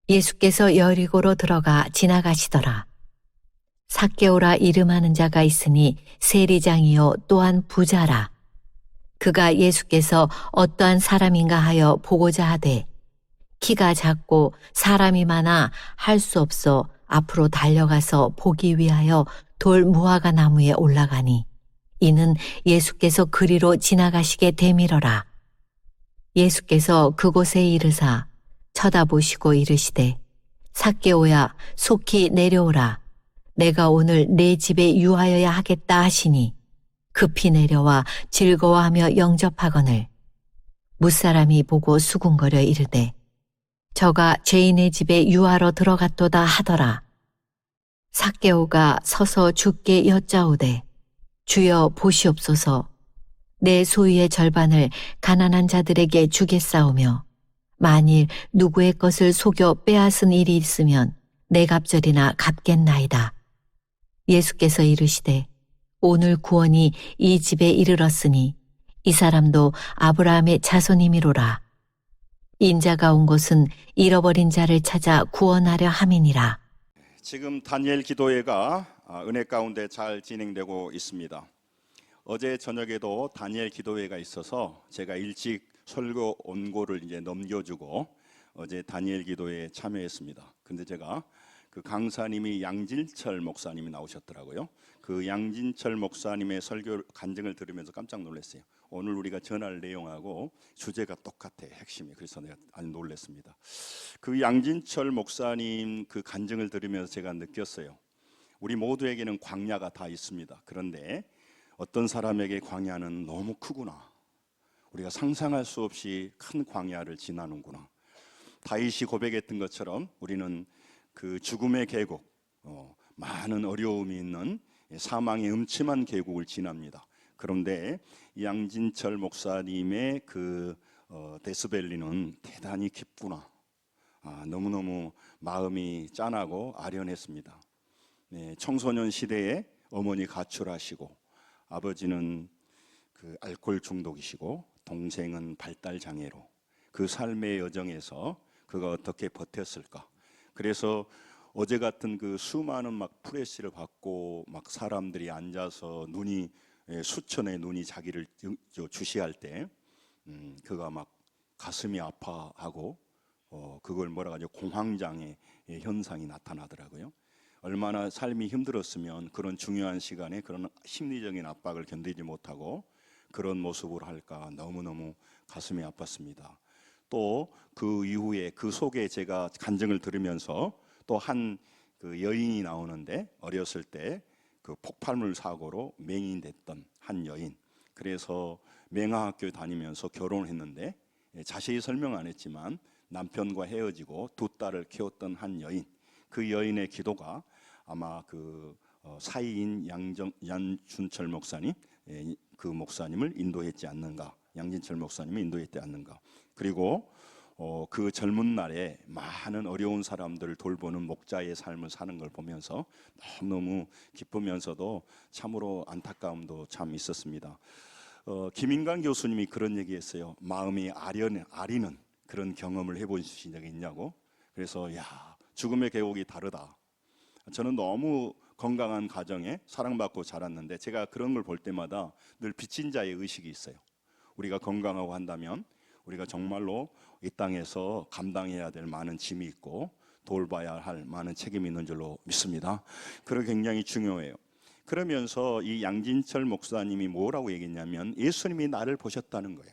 예수께서 여리고로 들어가 지나가시더라. 삭개오라 이름하는 자가 있으니 세리장이요 또한 부자라. 그가 예수께서 어떠한 사람인가 하여 보고자 하되 키가 작고 사람이 많아 할 수 없어 앞으로 달려가서 보기 위하여 돌 무화과 나무에 올라가니 이는 예수께서 그리로 지나가시게 되밀어라. 예수께서 그곳에 이르사 쳐다보시고 이르시되 삭개오야 속히 내려오라. 내가 오늘 내 집에 유하여야 하겠다 하시니 급히 내려와 즐거워하며 영접하거늘 무사람이 보고 수군거려 이르되 저가 죄인의 집에 유하러 들어갔도다 하더라. 삭개오가 서서 주께 여짜오되 주여 보시옵소서. 내 소유의 절반을 가난한 자들에게 주겠사오며 만일 누구의 것을 속여 빼앗은 일이 있으면 내 갑절이나 갚겠나이다. 예수께서 이르시되 오늘 구원이 이 집에 이르렀으니 이 사람도 아브라함의 자손이미로라. 인자가 온 곳은 잃어버린 자를 찾아 구원하려 함이니라. 지금 다니엘 기도회가 은혜 가운데 잘 진행되고 있습니다. 어제 저녁에도 다니엘 기도회가 있어서 제가 일찍 설교 원고를 이제 넘겨주고 어제 다니엘 기도회에 참여했습니다. 근데 제가 그 강사님이 양진철 목사님이 나오셨더라고요. 그 양진철 목사님의 설교 간증을 들으면서 깜짝 놀랐어요. 오늘 우리가 전할 내용하고 주제가 똑같아, 핵심이. 그래서 내가 아주 놀랐습니다. 그 양진철 목사님 그 간증을 들으면서 제가 느꼈어요. 우리 모두에게는 광야가 다 있습니다. 그런데 어떤 사람에게 광야는 너무 크구나. 우리가 상상할 수 없이 큰 광야를 지나는구나. 다윗이 고백했던 것처럼 우리는 그 죽음의 계곡, 많은 어려움이 있는 사망의 음침한 계곡을 지납니다. 그런데 양진철 목사님의 그 데스밸리는 대단히 깊구나. 너무너무 마음이 짠하고 아련했습니다. 청소년 시대에 어머니 가출하시고 아버지는 그 알코올 중독이시고 동생은 발달 장애로 그 삶의 여정에서 그가 어떻게 버텼을까? 그래서 어제 같은 그 수많은 막 프레시를 받고 막 사람들이 앉아서 눈이 수천의 눈이 자기를 주시할 때 그가 막 가슴이 아파하고 그걸 뭐라 하죠? 공황장애 현상이 나타나더라고요. 얼마나 삶이 힘들었으면 그런 중요한 시간에 그런 심리적인 압박을 견디지 못하고 그런 모습을 할까 너무너무 가슴이 아팠습니다. 또 그 이후에 그 속에 제가 간증을 들으면서 또 한 그 여인이 나오는데 어렸을 때 그 폭발물 사고로 맹인됐던 한 여인. 그래서 맹아학교 다니면서 결혼을 했는데 자세히 설명 안 했지만 남편과 헤어지고 두 딸을 키웠던 한 여인. 그 여인의 기도가 아마 그 사이인 양준철 목사님, 그 목사님을 인도했지 않는가, 양진철 목사님이 인도했지 않는가. 그리고 그 젊은 날에 많은 어려운 사람들을 돌보는 목자의 삶을 사는 걸 보면서 너무너무 기쁘면서도 참으로 안타까움도 참 있었습니다. 김인강 교수님이 그런 얘기했어요. 마음이 아리는 그런 경험을 해보신 적이 있냐고. 그래서 죽음의 계곡이 다르다. 저는 너무 건강한 가정에 사랑받고 자랐는데 제가 그런 걸 볼 때마다 늘 빚진 자의 의식이 있어요. 우리가 건강하고 한다면 우리가 정말로 이 땅에서 감당해야 될 많은 짐이 있고 돌봐야 할 많은 책임이 있는 줄로 믿습니다. 그게 굉장히 중요해요. 그러면서 이 양진철 목사님이 뭐라고 얘기했냐면 예수님이 나를 보셨다는 거예요.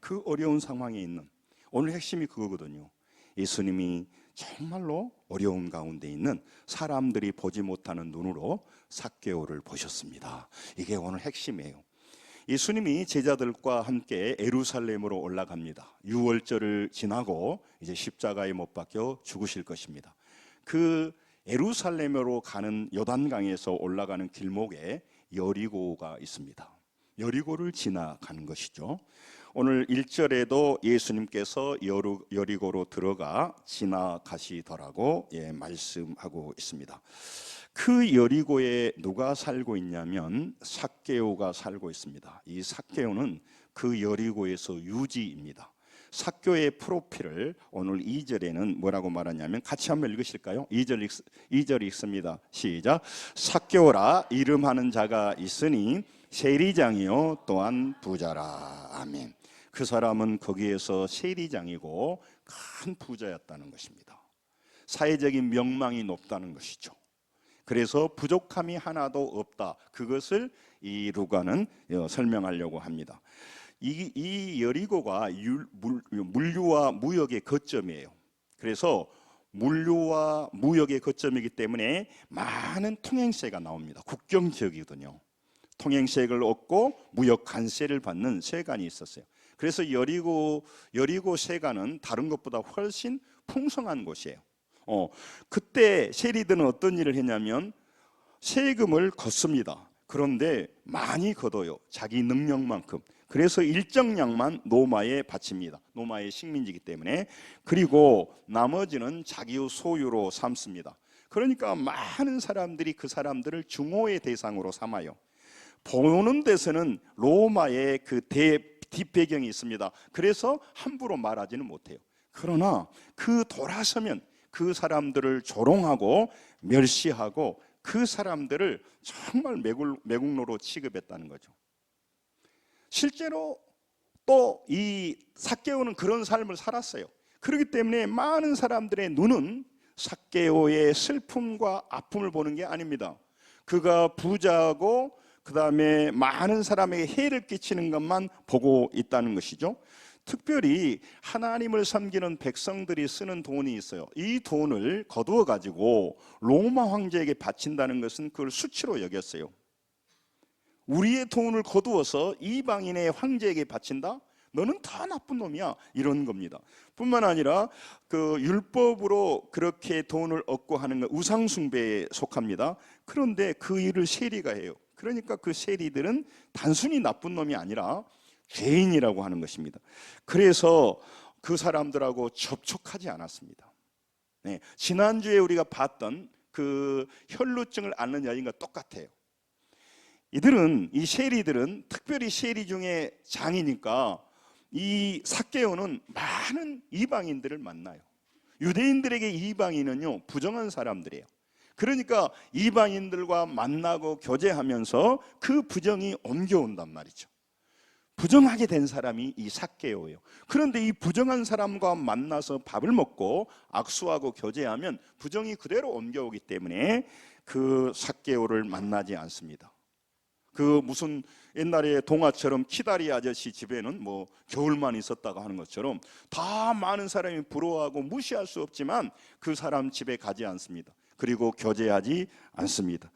그 어려운 상황에 있는, 오늘 핵심이 그거거든요. 예수님이 정말로 어려운 가운데 있는 사람들이 보지 못하는 눈으로 삭개오를 보셨습니다. 이게 오늘 핵심이에요. 예수님이 제자들과 함께 예루살렘으로 올라갑니다. 유월절을 지나고 이제 십자가에 못 박혀 죽으실 것입니다. 그 예루살렘으로 가는 요단강에서 올라가는 길목에 여리고가 있습니다. 여리고를 지나가는 것이죠. 오늘 1절에도 예수님께서 여리고로 들어가 지나가시더라고 말씀하고 있습니다. 그 여리고에 누가 살고 있냐면 삭개오가 살고 있습니다. 이 삭개오는 그 여리고에서 유지입니다. 삭개오의 프로필을 오늘 2절에는 뭐라고 말하냐면, 같이 한번 읽으실까요? 2절 읽습니다. 시작. 삭개오라 이름하는 자가 있으니 세리장이요 또한 부자라. 아멘. 그 사람은 거기에서 세리장이고 큰 부자였다는 것입니다. 사회적인 명망이 높다는 것이죠. 그래서 부족함이 하나도 없다. 그것을 이 루가는 설명하려고 합니다. 이 여리고가 물류와 무역의 거점이에요. 그래서 물류와 무역의 거점이기 때문에 많은 통행세가 나옵니다. 국경 지역이거든요. 통행세를 얻고 무역 관세를 받는 세관이 있었어요. 그래서 여리고 세관은 다른 것보다 훨씬 풍성한 곳이에요. 그때 세리들은 어떤 일을 했냐면 세금을 걷습니다. 그런데 많이 걷어요. 자기 능력만큼. 그래서 일정량만 노마에 바칩니다. 노마의 식민지이기 때문에. 그리고 나머지는 자기 소유로 삼습니다. 그러니까 많은 사람들이 그 사람들을 증오의 대상으로 삼아요. 보는 데서는 로마의 그 뒷배경이 있습니다. 그래서 함부로 말하지는 못해요. 그러나 그 돌아서면 그 사람들을 조롱하고 멸시하고 그 사람들을 정말 매국노로 취급했다는 거죠. 실제로 또 이 삭개오는 그런 삶을 살았어요. 그렇기 때문에 많은 사람들의 눈은 삭개오의 슬픔과 아픔을 보는 게 아닙니다. 그가 부자고 그 다음에 많은 사람에게 해를 끼치는 것만 보고 있다는 것이죠. 특별히 하나님을 섬기는 백성들이 쓰는 돈이 있어요. 이 돈을 거두어 가지고 로마 황제에게 바친다는 것은 그걸 수치로 여겼어요. 우리의 돈을 거두어서 이방인의 황제에게 바친다? 너는 다 나쁜 놈이야, 이런 겁니다. 뿐만 아니라 그 율법으로 그렇게 돈을 얻고 하는 건 우상숭배에 속합니다. 그런데 그 일을 세리가 해요. 그러니까 그 세리들은 단순히 나쁜 놈이 아니라 죄인이라고 하는 것입니다. 그래서 그 사람들하고 접촉하지 않았습니다. 네, 지난주에 우리가 봤던 그 혈루증을 앓는 여인과 똑같아요. 이 세리들은 특별히 세리 중에 장이니까 이 삭개오는 많은 이방인들을 만나요. 유대인들에게 이방인은요 부정한 사람들이에요. 그러니까 이방인들과 만나고 교제하면서 그 부정이 옮겨온단 말이죠. 부정하게 된 사람이 이 삭개오예요. 그런데 이 부정한 사람과 만나서 밥을 먹고 악수하고 교제하면 부정이 그대로 옮겨오기 때문에 그 삭개오를 만나지 않습니다. 그 무슨 옛날에 동화처럼 키다리 아저씨 집에는 뭐 겨울만 있었다고 하는 것처럼 다 많은 사람이 부러워하고 무시할 수 없지만 그 사람 집에 가지 않습니다. 그리고 교제하지 않습니다.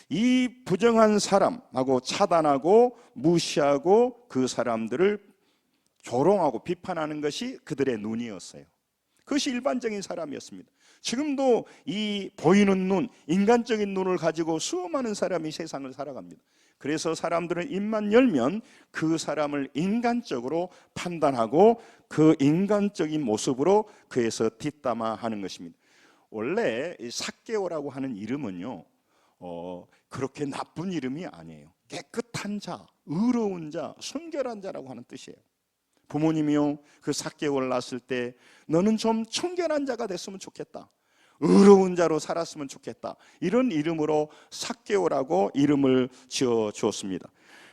이 부정한 사람하고 차단하고 무시하고 그 사람들을 조롱하고 비판하는 것이 그들의 눈이었어요. 그것이 일반적인 사람이었습니다. 지금도 이 보이는 눈, 인간적인 눈을 가지고 수많은 사람이 세상을 살아갑니다. 그래서 사람들은 입만 열면 그 사람을 인간적으로 판단하고 그 인간적인 모습으로 그에서 뒷담화하는 것입니다. 원래 삭개오라고 하는 이름은요 그렇게 나쁜 이름이 아니에요. 깨끗한 자, 의로운 자, 순결한 자라고 하는 뜻이에요. 부모님이요 그 삭개오를 낳았을 때 너는 좀 청결한 자가 됐으면 좋겠다, 의로운 자로 살았으면 좋겠다, 이런 이름으로 삭개오라고 이름을 지어 주었습니다.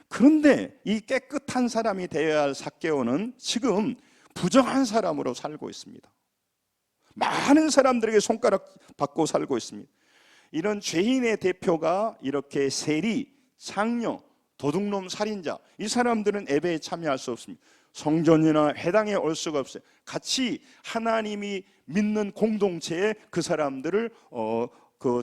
그런데 이 깨끗한 사람이 되어야 할 삭개오는 지금 부정한 사람으로 살고 있습니다. 많은 사람들에게 손가락 받고 살고 있습니다. 이런 죄인의 대표가 이렇게 세리, 장녀, 도둑놈, 살인자, 이 사람들은 예배에 참여할 수 없습니다. 성전이나 회당에 올 수가 없어요. 같이 하나님이 믿는 공동체에 그 사람들을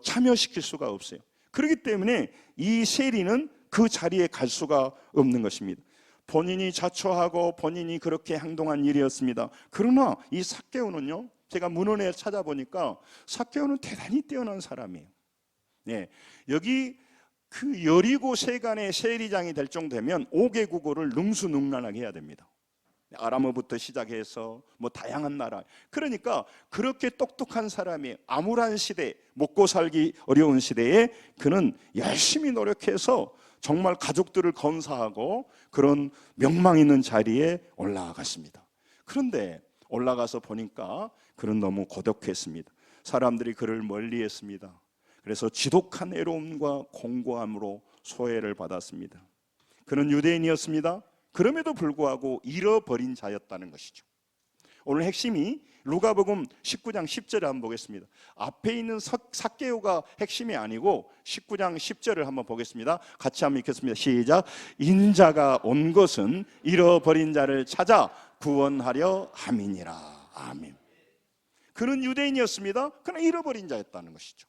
참여시킬 수가 없어요. 그렇기 때문에 이 세리는 그 자리에 갈 수가 없는 것입니다. 본인이 자초하고 본인이 그렇게 행동한 일이었습니다. 그러나 이 삭개오는요, 제가 문헌에 찾아보니까 삭개오는 대단히 뛰어난 사람이에요. 네, 여기 그 여리고 세간의 세리장이 될 정도면 5개 국어를 능수능란하게 해야 됩니다. 아람어부터 시작해서 뭐 다양한 나라. 그러니까 그렇게 똑똑한 사람이 암울한 시대, 먹고 살기 어려운 시대에 그는 열심히 노력해서 정말 가족들을 건사하고 그런 명망 있는 자리에 올라갔습니다. 그런데 올라가서 보니까 그는 너무 고독했습니다. 사람들이 그를 멀리했습니다. 그래서 지독한 애로움과 공고함으로 소외를 받았습니다. 그는 유대인이었습니다. 그럼에도 불구하고 잃어버린 자였다는 것이죠. 오늘 핵심이 루가복음 19장 10절을 한번 보겠습니다. 앞에 있는 삭개오가 핵심이 아니고 19장 10절을 한번 보겠습니다. 같이 한번 읽겠습니다. 시작. 인자가 온 것은 잃어버린 자를 찾아 구원하려 함이니라. 아멘. 그는 유대인이었습니다. 그러나 잃어버린 자였다는 것이죠.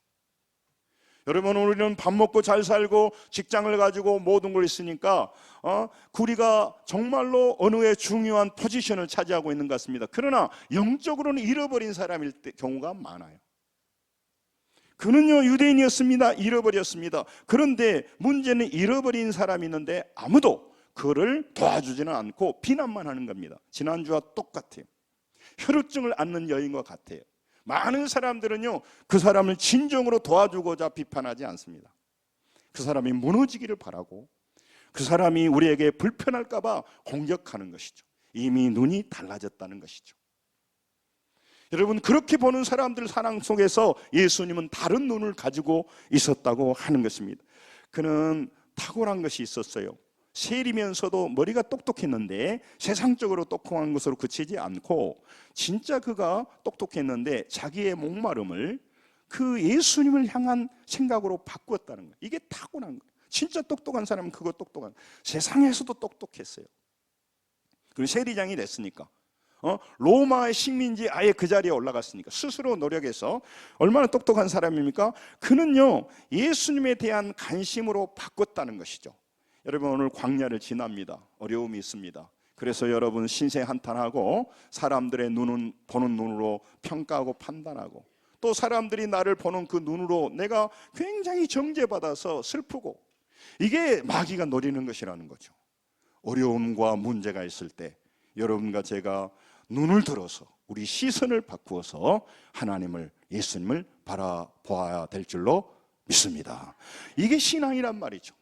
여러분, 우리는 밥 먹고 잘 살고 직장을 가지고 모든 걸 있으니까 우리가 정말로 어느 에 중요한 포지션을 차지하고 있는 것 같습니다. 그러나 영적으로는 잃어버린 사람일 경우가 많아요. 그는요, 유대인이었습니다. 잃어버렸습니다. 그런데 문제는 잃어버린 사람이 있는데 아무도 그를 도와주지는 않고 비난만 하는 겁니다. 지난주와 똑같아요. 혈루증을 앓는 여인과 같아요. 많은 사람들은요, 그 사람을 진정으로 도와주고자 비판하지 않습니다. 그 사람이 무너지기를 바라고 그 사람이 우리에게 불편할까 봐 공격하는 것이죠. 이미 눈이 달라졌다는 것이죠. 여러분, 그렇게 보는 사람들 사랑 속에서 예수님은 다른 눈을 가지고 있었다고 하는 것입니다. 그는 탁월한 것이 있었어요. 세리면서도 머리가 똑똑했는데 세상적으로 똑똑한 것으로 그치지 않고 진짜 그가 똑똑했는데 자기의 목마름을 그 예수님을 향한 생각으로 바꾸었다는 거예요. 이게 타고난 거예요. 진짜 똑똑한 사람은 그거 똑똑한, 세상에서도 똑똑했어요. 그리고 세리장이 됐으니까, 로마의 식민지 아예 그 자리에 올라갔으니까 스스로 노력해서 얼마나 똑똑한 사람입니까? 그는요, 예수님에 대한 관심으로 바꿨다는 것이죠. 여러분, 오늘 광야를 지납니다. 어려움이 있습니다. 그래서 여러분 신세 한탄하고 사람들의 눈은 보는 눈으로 평가하고 판단하고 또 사람들이 나를 보는 그 눈으로 내가 굉장히 정죄받아서 슬프고, 이게 마귀가 노리는 것이라는 거죠. 어려움과 문제가 있을 때 여러분과 제가 눈을 들어서 우리 시선을 바꾸어서 하나님을, 예수님을 바라보아야 될 줄로 믿습니다. 이게 신앙이란 말이죠.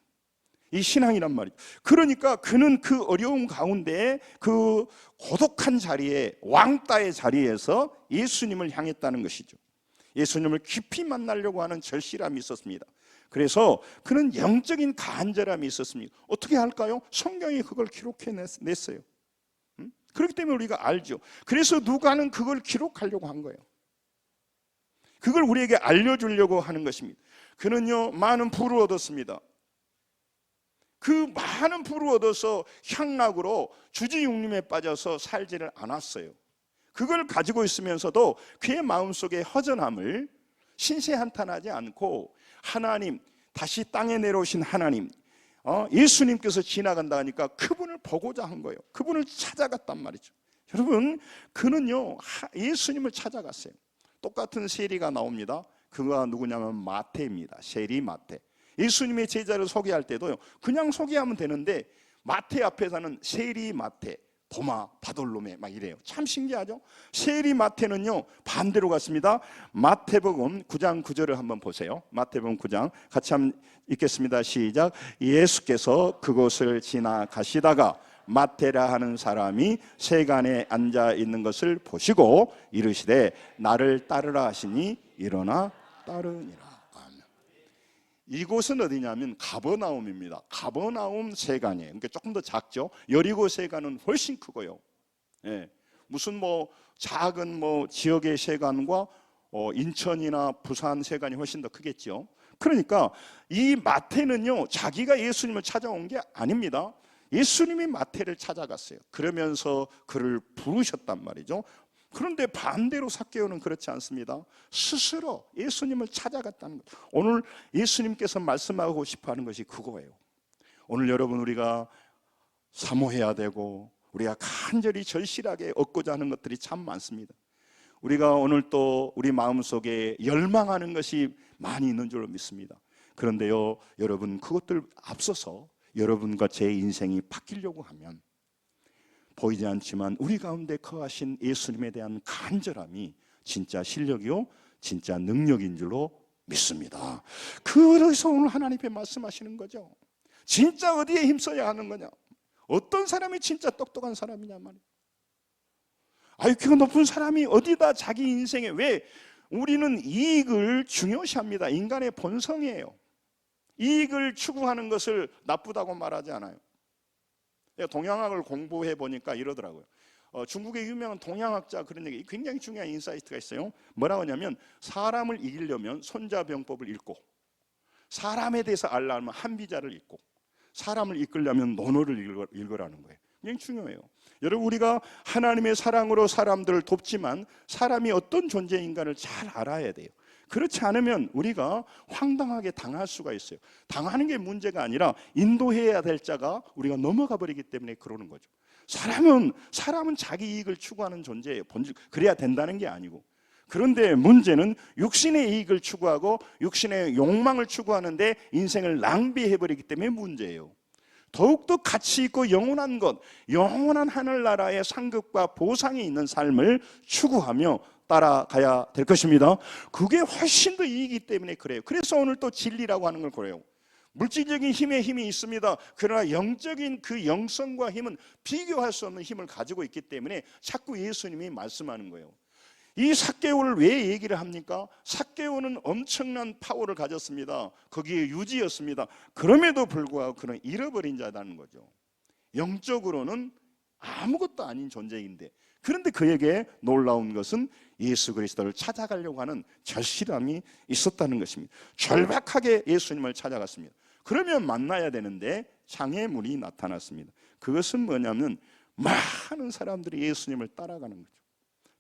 이 신앙이란 말이죠. 그러니까 그는 그 어려움 가운데 그 고독한 자리에, 왕따의 자리에서 예수님을 향했다는 것이죠. 예수님을 깊이 만나려고 하는 절실함이 있었습니다. 그래서 그는 영적인 간절함이 있었습니다. 어떻게 할까요? 성경이 그걸 기록해냈어요. 그렇기 때문에 우리가 알죠. 그래서 누가는 그걸 기록하려고 한 거예요. 그걸 우리에게 알려주려고 하는 것입니다. 그는요, 많은 부를 얻었습니다. 그 많은 부를 얻어서 향락으로 주지육림에 빠져서 살지를 않았어요. 그걸 가지고 있으면서도 그의 마음속에 허전함을 신세한탄하지 않고 하나님, 다시 땅에 내려오신 하나님, 예수님께서 지나간다 하니까 그분을 보고자 한 거예요. 그분을 찾아갔단 말이죠. 여러분, 그는요, 예수님을 찾아갔어요. 똑같은 세리가 나옵니다. 그가 누구냐면 마태입니다. 세리 마태. 예수님의 제자를 소개할 때도요, 그냥 소개하면 되는데 마태 앞에서는 세리 마태, 도마, 바돌로메 막 이래요. 참 신기하죠? 세리 마태는요, 반대로 갔습니다. 마태복음 9장 9절을 한번 보세요. 마태복음 9장 같이 한번 읽겠습니다. 시작. 예수께서 그곳을 지나가시다가 마태라 하는 사람이 세간에 앉아 있는 것을 보시고 이르시되 나를 따르라 하시니 일어나 따르니라. 이곳은 어디냐면 가버나움입니다. 가버나움 세간이에요. 그러니까 조금 더 작죠. 여리고 세간은 훨씬 크고요. 예. 무슨 작은 지역의 세간과 인천이나 부산 세간이 훨씬 더 크겠죠. 그러니까 이 마태는요, 자기가 예수님을 찾아온 게 아닙니다. 예수님이 마태를 찾아갔어요. 그러면서 그를 부르셨단 말이죠. 그런데 반대로 삭개오는 그렇지 않습니다. 스스로 예수님을 찾아갔다는 것. 오늘 예수님께서 말씀하고 싶어 하는 것이 그거예요. 오늘 여러분, 우리가 사모해야 되고 우리가 간절히 절실하게 얻고자 하는 것들이 참 많습니다. 우리가 오늘 또 우리 마음속에 열망하는 것이 많이 있는 줄로 믿습니다. 그런데요, 여러분, 그것들 앞서서 여러분과 제 인생이 바뀌려고 하면 보이지 않지만 우리 가운데 거하신 예수님에 대한 간절함이 진짜 실력이요, 진짜 능력인 줄로 믿습니다. 그래서 오늘 하나님께 말씀하시는 거죠. 진짜 어디에 힘써야 하는 거냐? 어떤 사람이 진짜 똑똑한 사람이냐 말이에요. IQ가 높은 사람이 어디다 자기 인생에, 왜? 우리는 이익을 중요시합니다. 인간의 본성이에요. 이익을 추구하는 것을 나쁘다고 말하지 않아요. 동양학을 공부해 보니까 이러더라고요. 중국의 유명한 동양학자 그런 얘기, 굉장히 중요한 인사이트가 있어요. 뭐라고 하냐면, 사람을 이기려면 손자병법을 읽고, 사람에 대해서 알려면 한비자를 읽고, 사람을 이끌려면 논어를 읽으라는 거예요. 굉장히 중요해요. 여러분, 우리가 하나님의 사랑으로 사람들을 돕지만 사람이 어떤 존재인가를 잘 알아야 돼요. 그렇지 않으면 우리가 황당하게 당할 수가 있어요. 당하는 게 문제가 아니라 인도해야 될 자가 우리가 넘어가 버리기 때문에 그러는 거죠. 사람은 자기 이익을 추구하는 존재예요. 그래야 된다는 게 아니고. 그런데 문제는 육신의 이익을 추구하고 육신의 욕망을 추구하는데 인생을 낭비해버리기 때문에 문제예요. 더욱더 가치 있고 영원한 것, 영원한 하늘나라의 상급과 보상이 있는 삶을 추구하며 따라가야 될 것입니다. 그게 훨씬 더 이익이기 때문에 그래요. 그래서 오늘 또 진리라고 하는 걸 그래요. 물질적인 힘이 있습니다. 그러나 영적인 그 영성과 힘은 비교할 수 없는 힘을 가지고 있기 때문에 자꾸 예수님이 말씀하는 거예요. 이 삭개오를 왜 얘기를 합니까? 삭개오는 엄청난 파워를 가졌습니다. 거기에 유지였습니다. 그럼에도 불구하고 그는 잃어버린 자라는 거죠. 영적으로는 아무것도 아닌 존재인데, 그런데 그에게 놀라운 것은 예수 그리스도를 찾아가려고 하는 절실함이 있었다는 것입니다. 절박하게 예수님을 찾아갔습니다. 그러면 만나야 되는데 장애물이 나타났습니다. 그것은 뭐냐면 많은 사람들이 예수님을 따라가는 거죠.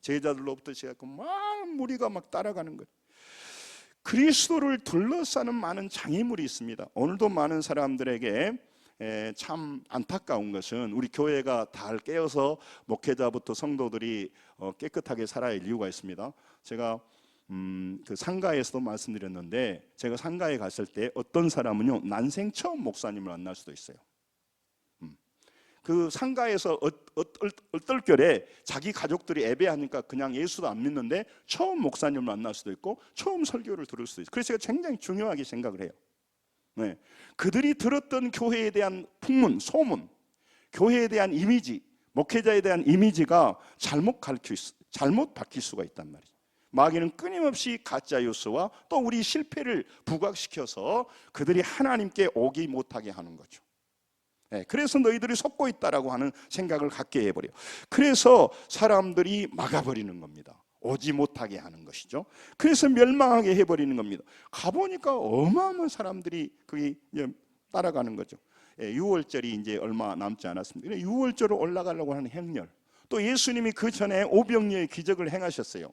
제자들로부터 시작하고 많은 무리가 막 따라가는 거예요. 그리스도를 둘러싸는 많은 장애물이 있습니다. 오늘도 많은 사람들에게 참 안타까운 것은 우리 교회가 달 깨어서 목회자부터 성도들이 깨끗하게 살아야 할 이유가 있습니다. 제가 그 상가에서도 말씀드렸는데, 제가 상가에 갔을 때 어떤 사람은요, 난생 처음 목사님을 만날 수도 있어요. 그 상가에서 얼떨결에 자기 가족들이 예배하니까 그냥 예수도 안 믿는데 처음 목사님을 만날 수도 있고 처음 설교를 들을 수도 있어요. 그래서 제가 굉장히 중요하게 생각을 해요. 네. 그들이 들었던 교회에 대한 풍문, 소문, 교회에 대한 이미지, 목회자에 대한 이미지가 잘못 바뀔 수가 있단 말이죠. 마귀는 끊임없이 가짜 뉴스와 또 우리 실패를 부각시켜서 그들이 하나님께 오기 못하게 하는 거죠. 그래서 너희들이 속고 있다라고 하는 생각을 갖게 해버려요. 그래서 사람들이 막아버리는 겁니다. 오지 못하게 하는 것이죠. 그래서 멸망하게 해버리는 겁니다. 가보니까 어마어마한 사람들이 거기 따라가는 거죠. 6월절이 이제 얼마 남지 않았습니다. 6월절을 올라가려고 하는 행렬, 또 예수님이 그 전에 오병이어의 기적을 행하셨어요.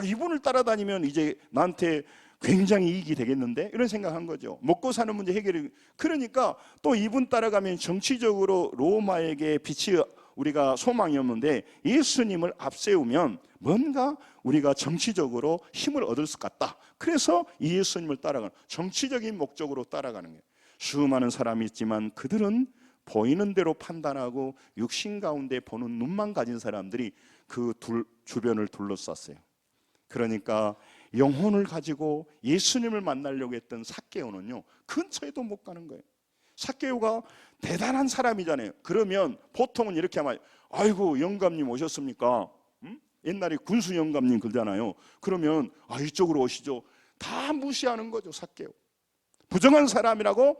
이분을 따라다니면 이제 나한테 굉장히 이익이 되겠는데, 이런 생각한 거죠. 먹고 사는 문제 해결이. 그러니까 또 이분 따라가면 정치적으로 로마에게 빛이 우리가 소망이었는데, 예수님을 앞세우면 뭔가 우리가 정치적으로 힘을 얻을 것 같다. 그래서 이 예수님을 따라가는, 정치적인 목적으로 따라가는 거예요. 수많은 사람이 있지만 그들은 보이는 대로 판단하고 육신 가운데 보는 눈만 가진 사람들이 그 주변을 둘러쌌어요. 그러니까 영혼을 가지고 예수님을 만나려고 했던 삭개오는요, 근처에도 못 가는 거예요. 삭개오가 대단한 사람이잖아요. 그러면 보통은 이렇게 하면, 아이고 영감님 오셨습니까? 옛날에 군수 영감님 그러잖아요. 그러면 이쪽으로 오시죠. 다 무시하는 거죠. 삭개오 부정한 사람이라고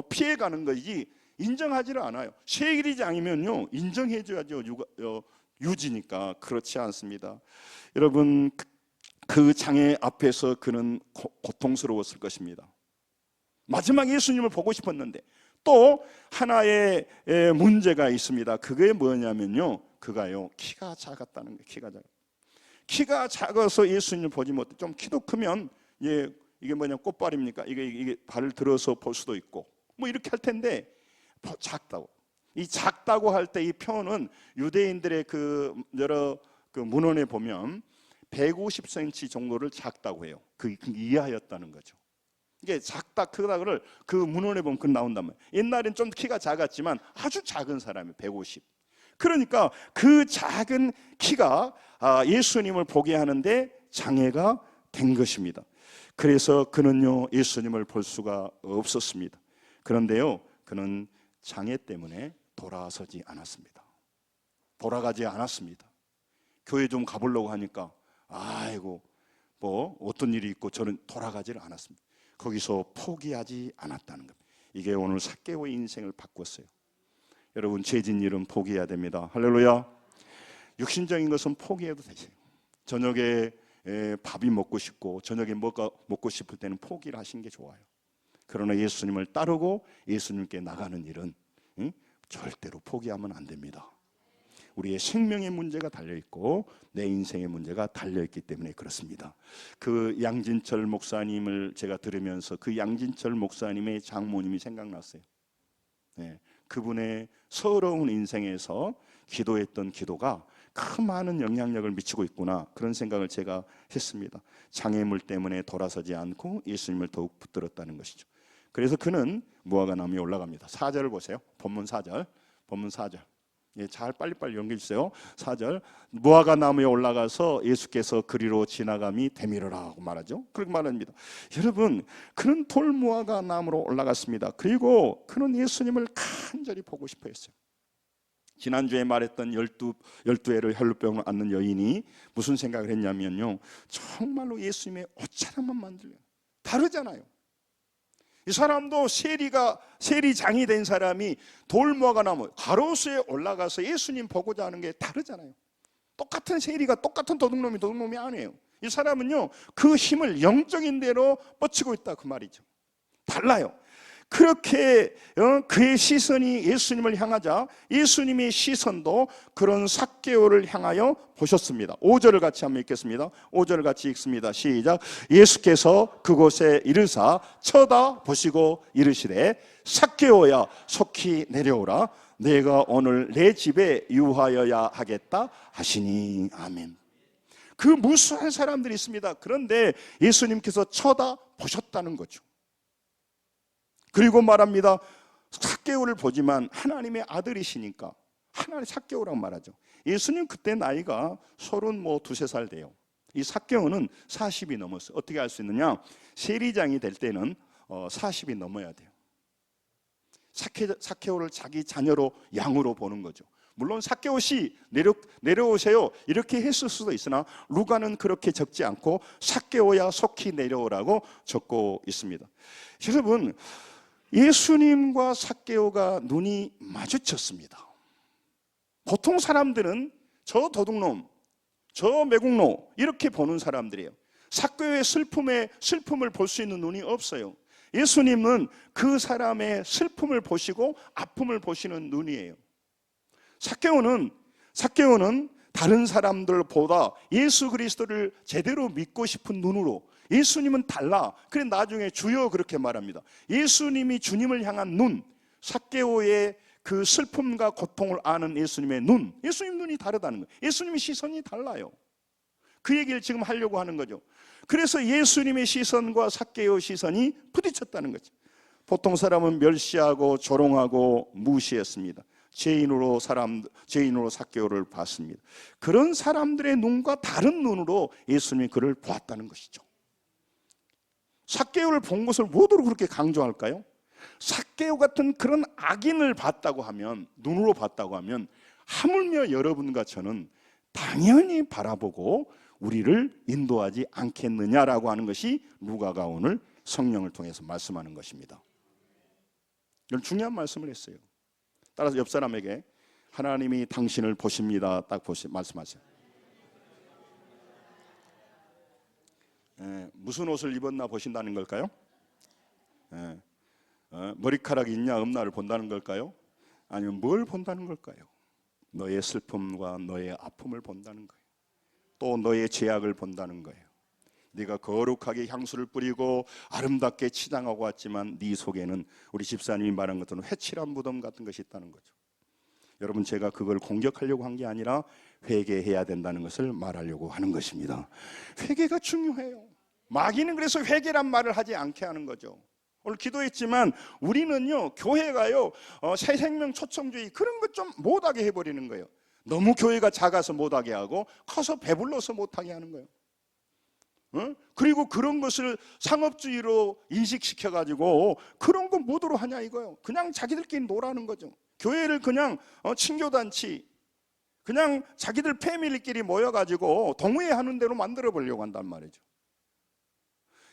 피해가는 거지 인정하지를 않아요. 세일이장이면요 인정해줘야죠. 유지니까. 그렇지 않습니다. 여러분, 그 장애 앞에서 그는 고통스러웠을 것입니다. 마지막 예수님을 보고 싶었는데, 또 하나의 문제가 있습니다. 그게 뭐냐면요, 그가요 키가 작았다는 거예요. 키가 작아서 예수님을 보지 못해. 좀 키도 크면 이게 뭐냐, 꽃발입니까? 이게 발을 들어서 볼 수도 있고 뭐 이렇게 할 텐데, 작다고. 이 작다고 할 때 이 표현은 유대인들의 그 여러 그 문헌에 보면 150cm 정도를 작다고 해요. 그 이하였다는 거죠. 이게 작다 크다를 그 문헌에 보면 그 나온단 말이에요. 옛날엔 좀 키가 작았지만 아주 작은 사람이 150. 그러니까 그 작은 키가 예수님을 보게 하는데 장애가 된 것입니다. 그래서 그는요 예수님을 볼 수가 없었습니다. 그런데요, 그는 장애 때문에 돌아가지 않았습니다. 교회 좀 가보려고 하니까 아이고 뭐 어떤 일이 있고 저는 돌아가지를 않았습니다. 거기서 포기하지 않았다는 겁니다. 이게 오늘 삭개오의 인생을 바꿨어요. 여러분, 죄진 일은 포기해야 됩니다. 할렐루야. 육신적인 것은 포기해도 되세요. 저녁에 밥이 먹고 싶고 저녁에 뭐가 먹고 싶을 때는 포기를 하시는 게 좋아요. 그러나 예수님을 따르고 예수님께 나가는 일은 절대로 포기하면 안 됩니다. 우리의 생명의 문제가 달려있고 내 인생의 문제가 달려있기 때문에 그렇습니다. 그 양진철 목사님을 제가 들으면서 그 양진철 목사님의 장모님이 생각났어요. 그분의 서러운 인생에서 기도했던 기도가 큰 많은 영향력을 미치고 있구나, 그런 생각을 제가 했습니다. 장애물 때문에 돌아서지 않고 예수님을 더욱 붙들었다는 것이죠. 그래서 그는 무화과나무에 올라갑니다. 4절을 보세요. 본문 4절. 잘 빨리빨리 연결해 주세요. 4절. 무화과나무에 올라가서 예수께서 그리로 지나감이 되밀어라 하고 말하죠. 그렇게 말합니다. 여러분, 그는 돌무화과나무로 올라갔습니다. 그리고 그는 예수님을 간절히 보고 싶어 했어요. 지난주에 말했던 12회를 혈루병을 앓는 여인이 무슨 생각을 했냐면요, 정말로 예수님의 옷차림만 만들면 다르잖아요. 이 사람도 세리장이 된 사람이 돌무화과나무 가로수에 올라가서 예수님 보고자 하는 게 다르잖아요. 똑같은 세리가 똑같은 도둑놈이 아니에요. 이 사람은요, 그 힘을 영적인 대로 뻗치고 있다, 그 말이죠. 달라요. 그렇게 그의 시선이 예수님을 향하자 예수님의 시선도 그런 삭개오를 향하여 보셨습니다. 5절을 같이 한번 읽겠습니다. 5절을 같이 읽습니다. 시작. 예수께서 그곳에 이르사 쳐다보시고 이르시되 삭개오야 속히 내려오라, 내가 오늘 내 집에 유하여야 하겠다 하시니. 아멘. 그 무수한 사람들이 있습니다. 그런데 예수님께서 쳐다보셨다는 거죠. 그리고 말합니다. 삭개오를 보지만 하나님의 아들이시니까 하나님 삭개오라고 말하죠. 예수님 그때 나이가 32살 돼요. 이 삭개오는 40이 넘었어요. 어떻게 알 수 있느냐? 세리장이 될 때는 40이 넘어야 돼요. 삭개오를 자기 자녀로 양으로 보는 거죠. 물론 삭개오 씨 내려오세요 이렇게 했을 수도 있으나 루가는 그렇게 적지 않고 삭개오야 속히 내려오라고 적고 있습니다. 여러분, 예수님과 삭개오가 눈이 마주쳤습니다. 보통 사람들은 저 도둑놈, 저 매국노 이렇게 보는 사람들이에요. 삭개오의 슬픔을 볼 수 있는 눈이 없어요. 예수님은 그 사람의 슬픔을 보시고 아픔을 보시는 눈이에요. 삭개오는 다른 사람들보다 예수 그리스도를 제대로 믿고 싶은 눈으로, 예수님은 달라. 그래 나중에 주여 그렇게 말합니다. 예수님이 주님을 향한 눈, 삭개오의 그 슬픔과 고통을 아는 예수님의 눈, 예수님 눈이 다르다는 거예요. 예수님의 시선이 달라요. 그 얘기를 지금 하려고 하는 거죠. 그래서 예수님의 시선과 삭개오 시선이 부딪혔다는 거죠. 보통 사람은 멸시하고 조롱하고 무시했습니다. 죄인으로 삭개오를 봤습니다. 그런 사람들의 눈과 다른 눈으로 예수님이 그를 보았다는 것이죠. 삭개오를 본 것을 뭐로 그렇게 강조할까요? 삭개오 같은 그런 악인을 봤다고 하면, 눈으로 봤다고 하면 하물며 여러분과 저는 당연히 바라보고 우리를 인도하지 않겠느냐라고 하는 것이 루가가 오늘 성령을 통해서 말씀하는 것입니다. 이런 중요한 말씀을 했어요. 따라서 옆 사람에게 하나님이 당신을 보십니다. 딱 말씀하세요. 무슨 옷을 입었나 보신다는 걸까요? 머리카락이 있냐 없나를 본다는 걸까요? 아니면 뭘 본다는 걸까요? 너의 슬픔과 너의 아픔을 본다는 거예요. 또 너의 죄악을 본다는 거예요. 네가 거룩하게 향수를 뿌리고 아름답게 치장하고 왔지만 네 속에는 우리 집사님이 말한 것처럼 회칠한 무덤 같은 것이 있다는 거죠. 여러분, 제가 그걸 공격하려고 한 게 아니라 회개해야 된다는 것을 말하려고 하는 것입니다. 회개가 중요해요. 마귀는 그래서 회개란 말을 하지 않게 하는 거죠. 오늘 기도했지만 우리는요, 교회가요, 새 생명 초청주의 그런 것 좀 못하게 해버리는 거예요. 너무 교회가 작아서 못하게 하고 커서 배불러서 못하게 하는 거예요. 그리고 그런 것을 상업주의로 인식시켜가지고 그런 거 뭐로 하냐 이거요. 그냥 자기들끼리 놀아는 거죠. 교회를 그냥 친교단치, 그냥 자기들 패밀리끼리 모여가지고 동의하는 대로 만들어 보려고 한단 말이죠.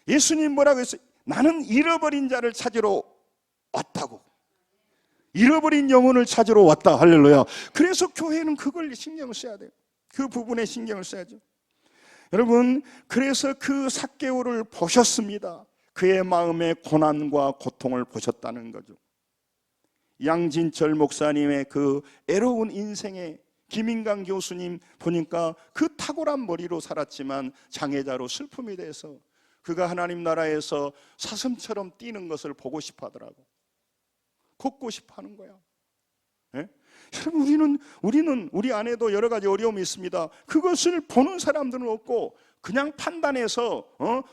예수님 뭐라고 했어요? 나는 잃어버린 자를 찾으러 왔다고. 잃어버린 영혼을 찾으러 왔다. 할렐루야. 그래서 교회는 그걸 신경을 써야 돼요. 그 부분에 신경을 써야죠. 여러분, 그래서 그 삭개오를 보셨습니다. 그의 마음의 고난과 고통을 보셨다는 거죠. 양진철 목사님의 그 애로운 인생에 김인강 교수님 보니까 그 탁월한 머리로 살았지만 장애자로 슬픔이 돼서 그가 하나님 나라에서 사슴처럼 뛰는 것을 보고 싶어 하더라고. 걷고 싶어 하는 거야. 예? 여러분, 우리는 우리 안에도 여러 가지 어려움이 있습니다. 그것을 보는 사람들은 없고 그냥 판단해서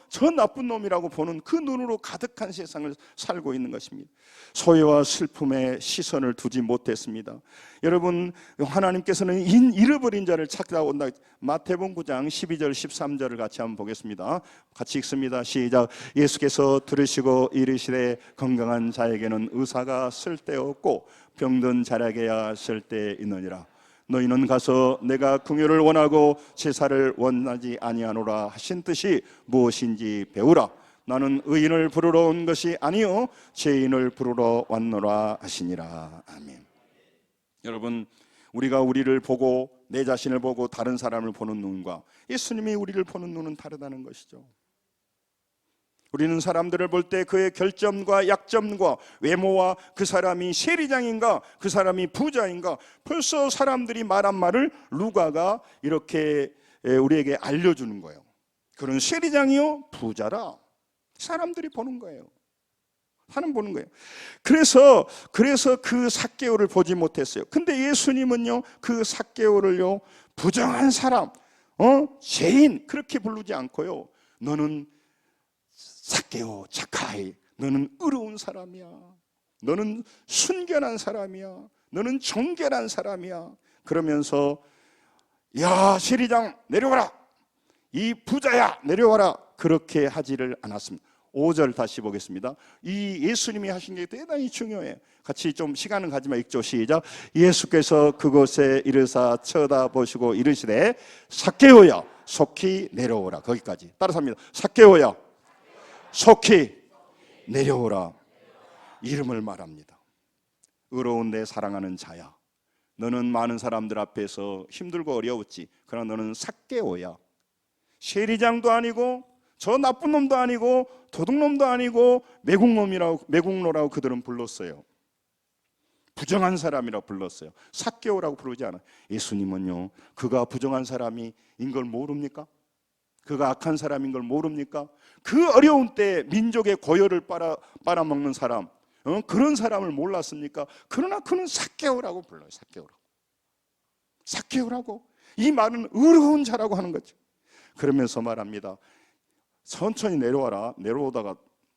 저 나쁜 놈이라고 보는 그 눈으로 가득한 세상을 살고 있는 것입니다. 소외와 슬픔에 시선을 두지 못했습니다. 여러분, 하나님께서는 잃어버린 자를 찾다 온다. 마태복음 9장 12절 13절을 같이 한번 보겠습니다. 같이 읽습니다. 시작. 예수께서 들으시고 이르시되 건강한 자에게는 의사가 쓸데없고 병든 자에게야 쓸데있느니라. 너희는 가서 내가 긍휼을 원하고 제사를 원하지 아니하노라 하신 뜻이 무엇인지 배우라. 나는 의인을 부르러 온 것이 아니요 죄인을 부르러 왔노라 하시니라. 아멘. 여러분, 우리가 우리를 보고 내 자신을 보고 다른 사람을 보는 눈과 예수님이 우리를 보는 눈은 다르다는 것이죠. 우리는 사람들을 볼 때 그의 결점과 약점과 외모와 그 사람이 세리장인가 그 사람이 부자인가 벌써 사람들이 말한 말을 루가가 이렇게 우리에게 알려주는 거예요. 그런 세리장이요 부자라. 사람들이 보는 거예요. 하는 보는 거예요. 그래서 그 삭개오를 보지 못했어요. 근데 예수님은요 그 삭개오를요 부정한 사람, 죄인 그렇게 부르지 않고요. 너는 삭개오 자카이, 너는 의로운 사람이야. 너는 순결한 사람이야. 너는 정결한 사람이야. 그러면서 야 세리장 내려와라. 이 부자야 내려와라. 그렇게 하지를 않았습니다. 5절 다시 보겠습니다. 이 예수님이 하신 게 대단히 중요해요. 같이 좀 시간은 가지만 읽죠. 시작. 예수께서 그곳에 이르사 쳐다보시고 이르시되 삭개오야 속히 내려오라. 거기까지 따라서 합니다. 삭개오야 속히 내려오라. 이름을 말합니다. 의로운 내 사랑하는 자야. 너는 많은 사람들 앞에서 힘들고 어려웠지. 그러나 너는 삭개오야. 세리장도 아니고 저 나쁜 놈도 아니고 도둑놈도 아니고 매국노라고 그들은 불렀어요. 부정한 사람이라고 불렀어요. 삭개오라고 부르지 않아요. 예수님은요 그가 부정한 사람인 걸 모릅니까? 그가 악한 사람인 걸 모릅니까? 그 어려운 때 민족의 고열을 빨아먹는 사람, 그런 사람을 몰랐습니까? 그러나 그는 삭개오라고 불러요. 삭개오라고. 이 말은 의로운 자라고 하는 거죠. 그러면서 말합니다. 천천히 내려와라. 내려오다가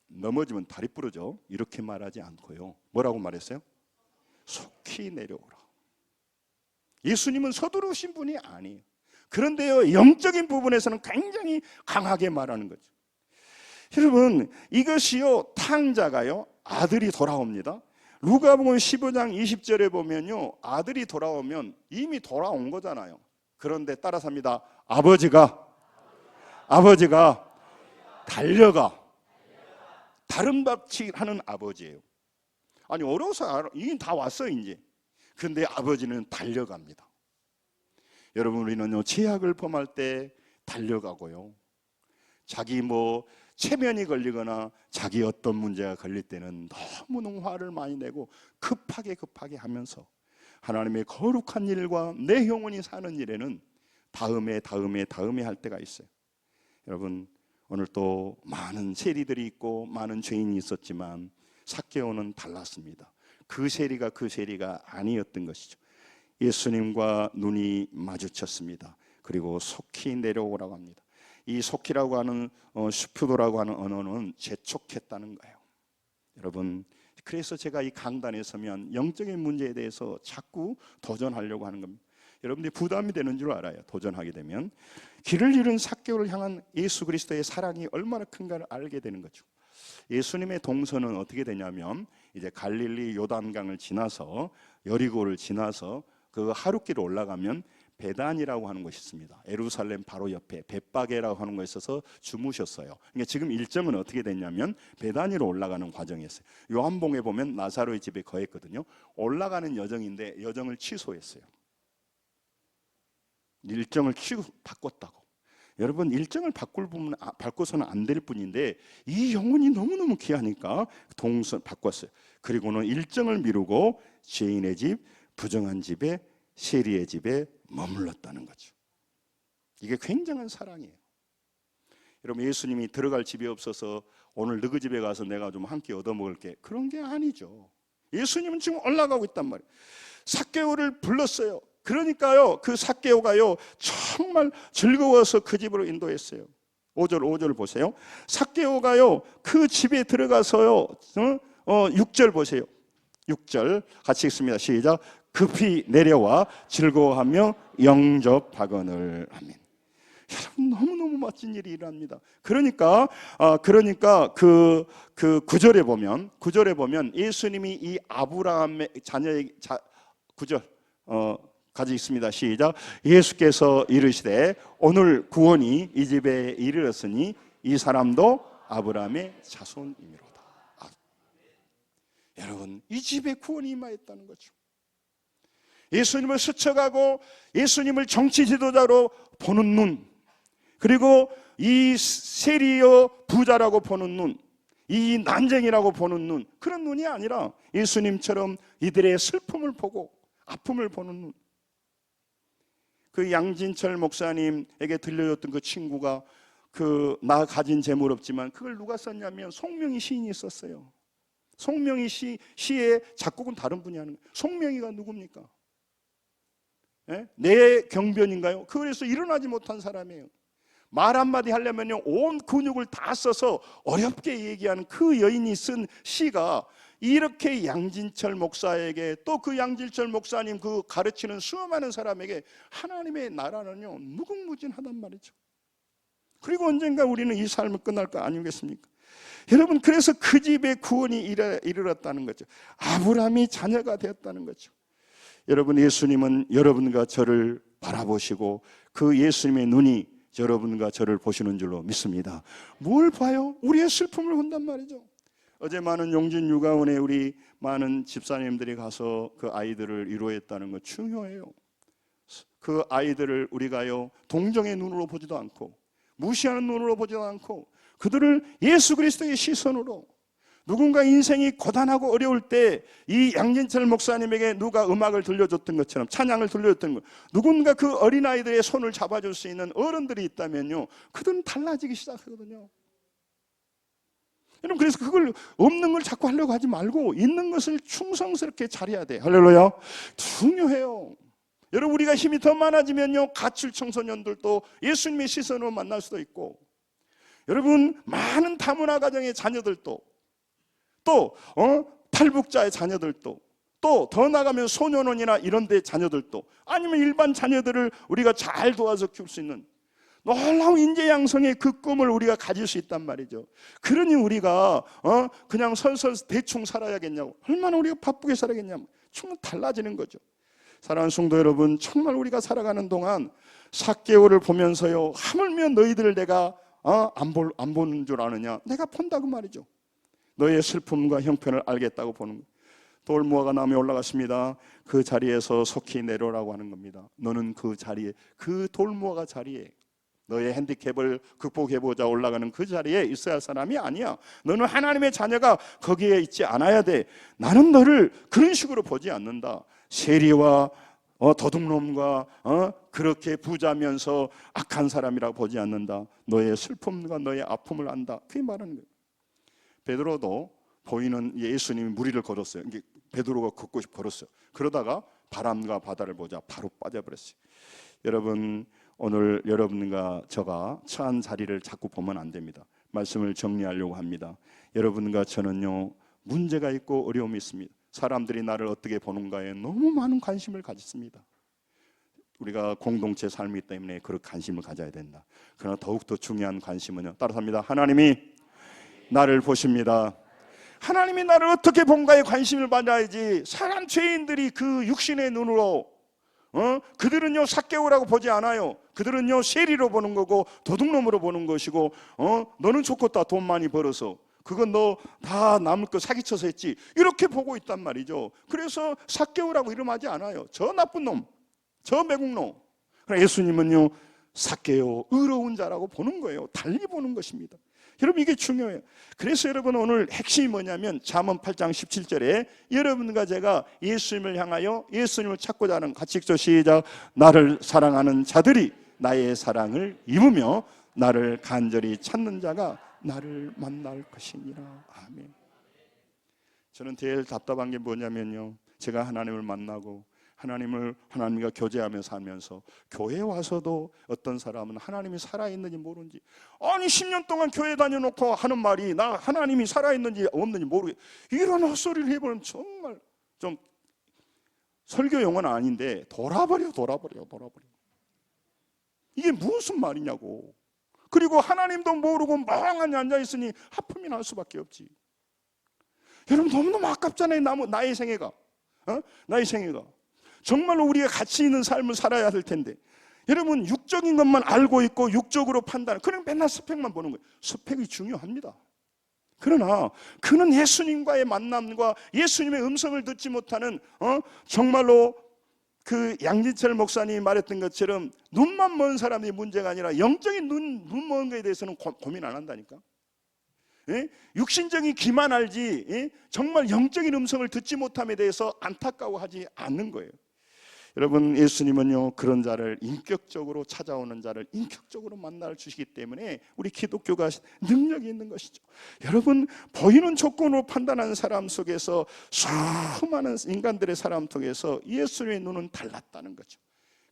넘어지면 다리 부러져. 이렇게 말하지 않고요. 뭐라고 말했어요? 속히 내려오라. 예수님은 서두르신 분이 아니에요. 그런데요 영적인 부분에서는 굉장히 강하게 말하는 거죠. 여러분 이것이요 탕자가요 아들이 돌아옵니다. 루가복음 15장 20절에 보면요 아들이 돌아오면 이미 돌아온 거잖아요. 그런데 따라서 합니다. 아버지가 달려가 다른 밥치 하는 아버지예요. 아니 어려서 이게 다 왔어 이제. 근데 아버지는 달려갑니다. 여러분 우리는요 죄악을 범할 때 달려가고요. 자기 체면이 걸리거나 자기 어떤 문제가 걸릴 때는 너무 화를 많이 내고 급하게 하면서 하나님의 거룩한 일과 내 영혼이 사는 일에는 다음에 할 때가 있어요. 여러분 오늘 또 많은 세리들이 있고 많은 죄인이 있었지만 삭개오는 달랐습니다. 그 세리가 아니었던 것이죠. 예수님과 눈이 마주쳤습니다. 그리고 속히 내려오라고 합니다. 이 속히라고 하는 슈프도라고 하는 언어는 재촉했다는 거예요. 여러분 그래서 제가 이 강단에 서면 영적인 문제에 대해서 자꾸 도전하려고 하는 겁니다. 여러분들이 부담이 되는 줄 알아요. 도전하게 되면 길을 잃은 삭개오를 향한 예수 그리스도의 사랑이 얼마나 큰가를 알게 되는 거죠. 예수님의 동선은 어떻게 되냐면 이제 갈릴리 요단강을 지나서 여리고를 지나서 그 하룻길을 올라가면 베단이라고 하는 곳이 있습니다. 예루살렘 바로 옆에 벳바게라고 하는 곳에 있어서 주무셨어요. 그러니까 지금 일정은 어떻게 됐냐면 베단위로 올라가는 과정이었어요. 요한복음에 보면 나사로의 집에 거했거든요. 올라가는 여정인데 여정을 취소했어요. 일정을 바꿨다고. 여러분, 일정을 바꿔서는 안 될 뿐인데 이 영혼이 너무너무 귀하니까 동선 바꿨어요. 그리고는 일정을 미루고 죄인의 집, 부정한 집에, 세리의 집에 머물렀다는 거죠. 이게 굉장한 사랑이에요. 여러분, 예수님이 들어갈 집이 없어서 오늘 너희 집에 가서 내가 좀 한 끼 얻어먹을게, 그런 게 아니죠. 예수님은 지금 올라가고 있단 말이에요. 삭개오를 불렀어요. 그러니까요, 그 삭개오가요 정말 즐거워서 그 집으로 인도했어요. 5절 보세요. 삭개오가요 그 집에 들어가서요 6절 보세요. 6절 같이 읽습니다. 시작. 급히 내려와 즐거워하며 영접하거늘. 아멘. 여러분, 너무너무 멋진 일이 일어납니다. 그러니까 그 9절에 보면 예수님이 이 아브라함의 자녀의 9절 가지 있습니다. 시작. 예수께서 이르시되 오늘 구원이 이 집에 이르렀으니 이 사람도 아브라함의 자손이미로다. 여러분, 이 집에 구원이 임하였다는 거죠. 예수님을 스쳐가고 예수님을 정치 지도자로 보는 눈, 그리고 이 세리여 부자라고 보는 눈, 이 난쟁이라고 보는 눈, 그런 눈이 아니라 예수님처럼 이들의 슬픔을 보고 아픔을 보는 눈. 그 양진철 목사님에게 들려줬던 그 친구가 나 가진 재물 없지만 그걸 누가 썼냐면 송명희 시인이 썼어요. 송명희 시의 작곡은 다른 분이 하는 거예요. 송명희가 누굽니까? 내 경변인가요? 그래서 일어나지 못한 사람이에요. 말 한마디 하려면요 온 근육을 다 써서 어렵게 얘기하는 그 여인이 쓴 시가 이렇게 양진철 목사에게, 또 그 양진철 목사님 그 가르치는 수많은 사람에게 하나님의 나라는요 무궁무진하단 말이죠. 그리고 언젠가 우리는 이 삶을 끝날 거 아니겠습니까? 여러분, 그래서 그 집에 구원이 이르렀다는 거죠. 아브라함이 자녀가 되었다는 거죠. 여러분, 예수님은 여러분과 저를 바라보시고 그 예수님의 눈이 여러분과 저를 보시는 줄로 믿습니다. 뭘 봐요? 우리의 슬픔을 본단 말이죠. 어제 많은 용진 육아원에 우리 많은 집사님들이 가서 그 아이들을 위로했다는 거 중요해요. 그 아이들을 우리가요 동정의 눈으로 보지도 않고 무시하는 눈으로 보지도 않고 그들을 예수 그리스도의 시선으로, 누군가 인생이 고단하고 어려울 때 이 양진철 목사님에게 누가 음악을 들려줬던 것처럼, 찬양을 들려줬던 것, 누군가 그 어린아이들의 손을 잡아줄 수 있는 어른들이 있다면요 그들은 달라지기 시작하거든요. 여러분, 그래서 그걸 없는 걸 자꾸 하려고 하지 말고 있는 것을 충성스럽게 잘해야 돼. 할렐루야. 중요해요. 여러분, 우리가 힘이 더 많아지면요 가출 청소년들도 예수님의 시선으로 만날 수도 있고, 여러분 많은 다문화 가정의 자녀들도, 또 탈북자의 자녀들도, 또 더 나가면 소년원이나 이런 데 자녀들도, 아니면 일반 자녀들을 우리가 잘 도와서 키울 수 있는 놀라운 인재 양성의 그 꿈을 우리가 가질 수 있단 말이죠. 그러니 우리가 그냥 설설 대충 살아야겠냐고, 얼마나 우리가 바쁘게 살아야겠냐고, 정말 달라지는 거죠. 사랑하는 성도 여러분, 정말 우리가 살아가는 동안 삭개오를 보면서요 하물며 너희들을 내가 안 보는 줄 아느냐, 내가 본다고 말이죠. 너의 슬픔과 형편을 알겠다고 보는 거예요. 돌무화가 나무에 올라갔습니다. 그 자리에서 속히 내려오라고 하는 겁니다. 너는 그 자리에, 그 돌무화가 자리에, 너의 핸디캡을 극복해보자 올라가는 그 자리에 있어야 할 사람이 아니야. 너는 하나님의 자녀가 거기에 있지 않아야 돼. 나는 너를 그런 식으로 보지 않는다. 세리와 도둑놈과 그렇게 부자면서 악한 사람이라고 보지 않는다. 너의 슬픔과 너의 아픔을 안다. 그게 말하는 거예요. 베드로도 보이는 예수님이 무리를 걸었어요. 베드로가 걷고 싶어 걸었어요. 그러다가 바람과 바다를 보자 바로 빠져버렸어요. 여러분, 오늘 여러분과 저가 처한 자리를 자꾸 보면 안 됩니다. 말씀을 정리하려고 합니다. 여러분과 저는요 문제가 있고 어려움이 있습니다. 사람들이 나를 어떻게 보는가에 너무 많은 관심을 가졌습니다. 우리가 공동체 삶이기 때문에 그런 관심을 가져야 된다. 그러나 더욱더 중요한 관심은요, 따라서 합니다. 하나님이 나를 보십니다. 하나님이 나를 어떻게 본가에 관심을 받아야지, 사람 죄인들이 그 육신의 눈으로 그들은요 삭개오라고 보지 않아요. 그들은요 세리로 보는 거고 도둑놈으로 보는 것이고 너는 좋겠다 돈 많이 벌어서 그건 너 다 남을 거 사기쳐서 했지 이렇게 보고 있단 말이죠. 그래서 삭개오라고 이름하지 않아요. 저 나쁜 놈, 저 매국노. 그러나 예수님은요 삭개오 의로운 자라고 보는 거예요. 달리 보는 것입니다. 여러분 이게 중요해요. 그래서 여러분 오늘 핵심이 뭐냐면 잠언 8장 17절에 여러분과 제가 예수님을 향하여 예수님을 찾고자 하는 같이 읽죠. 시작. 나를 사랑하는 자들이 나의 사랑을 입으며 나를 간절히 찾는 자가 나를 만날 것이니라. 아멘. 저는 제일 답답한 게 뭐냐면요 제가 하나님을 만나고 하나님과 교제하며 살면서 교회 와서도 어떤 사람은 하나님이 살아있는지 모르는지 아니 10년 동안 교회 다녀놓고 하는 말이 나 하나님이 살아있는지 없는지 모르게 이런 헛소리를 해보면 정말 좀 설교 용어는 아닌데 돌아버려 이게 무슨 말이냐고. 그리고 하나님도 모르고 멍하니 앉아있으니 하품이 날 수밖에 없지. 여러분 너무너무 아깝잖아요. 나의 생애가 나의 생애가 정말로 우리가 가치 있는 삶을 살아야 될 텐데 여러분 육적인 것만 알고 있고 육적으로 판단 그냥 맨날 스펙만 보는 거예요. 스펙이 중요합니다. 그러나 그는 예수님과의 만남과 예수님의 음성을 듣지 못하는 정말로 그 양진철 목사님이 말했던 것처럼 눈만 먼 사람이 문제가 아니라 영적인 눈 먼 거에 대해서는 고민 안 한다니까. 예? 육신적인 귀만 알지 정말 영적인 음성을 듣지 못함에 대해서 안타까워하지 않는 거예요. 여러분 예수님은요 그런 자를 인격적으로 찾아오는 자를 인격적으로 만나 주시기 때문에 우리 기독교가 능력이 있는 것이죠. 여러분 보이는 조건으로 판단하는 사람 속에서 수많은 인간들의 사람 속에서 예수님의 눈은 달랐다는 거죠.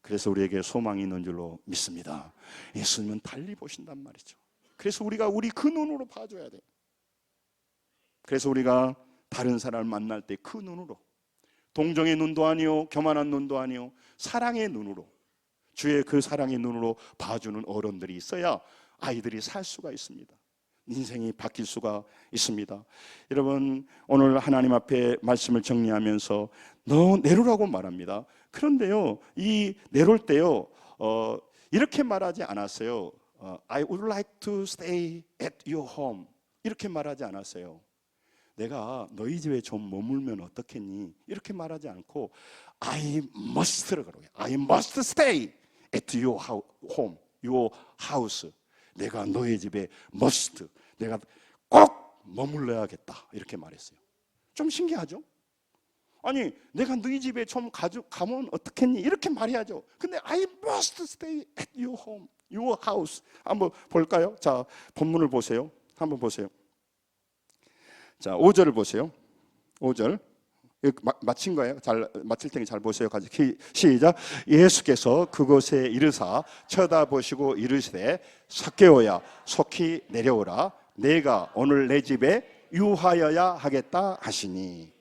그래서 우리에게 소망이 있는 줄로 믿습니다. 예수님은 달리 보신단 말이죠. 그래서 우리가 우리 그 눈으로 봐줘야 돼요. 그래서 우리가 다른 사람을 만날 때 그 눈으로 동정의 눈도 아니요 교만한 눈도 아니요 사랑의 눈으로 주의 그 사랑의 눈으로 봐주는 어른들이 있어야 아이들이 살 수가 있습니다. 인생이 바뀔 수가 있습니다. 여러분 오늘 하나님 앞에 말씀을 정리하면서 너 내로라고 말합니다. 그런데요 이 내로일 때요 이렇게 말하지 않았어요. I would like to stay at your home 이렇게 말하지 않았어요. 내가 너희 집에 좀 머물면 어떻겠니? 이렇게 말하지 않고 I must라고 그러고 I must stay at your home, your house. 내가 너희 집에 must, 내가 꼭 머물러야겠다 이렇게 말했어요. 좀 신기하죠? 아니 내가 너희 집에 좀 가면 어떻겠니? 이렇게 말해야죠. 근데 I must stay at your home, your house. 한번 볼까요? 자 본문을 보세요. 한번 보세요. 자, 5절을 보세요. 5절. 마친 거예요. 잘 마칠 테니 잘 보세요. 같이 시작. 예수께서 그곳에 이르사 쳐다보시고 이르시되 삭개오야 속히 내려오라. 내가 오늘 내 집에 유하여야 하겠다 하시니.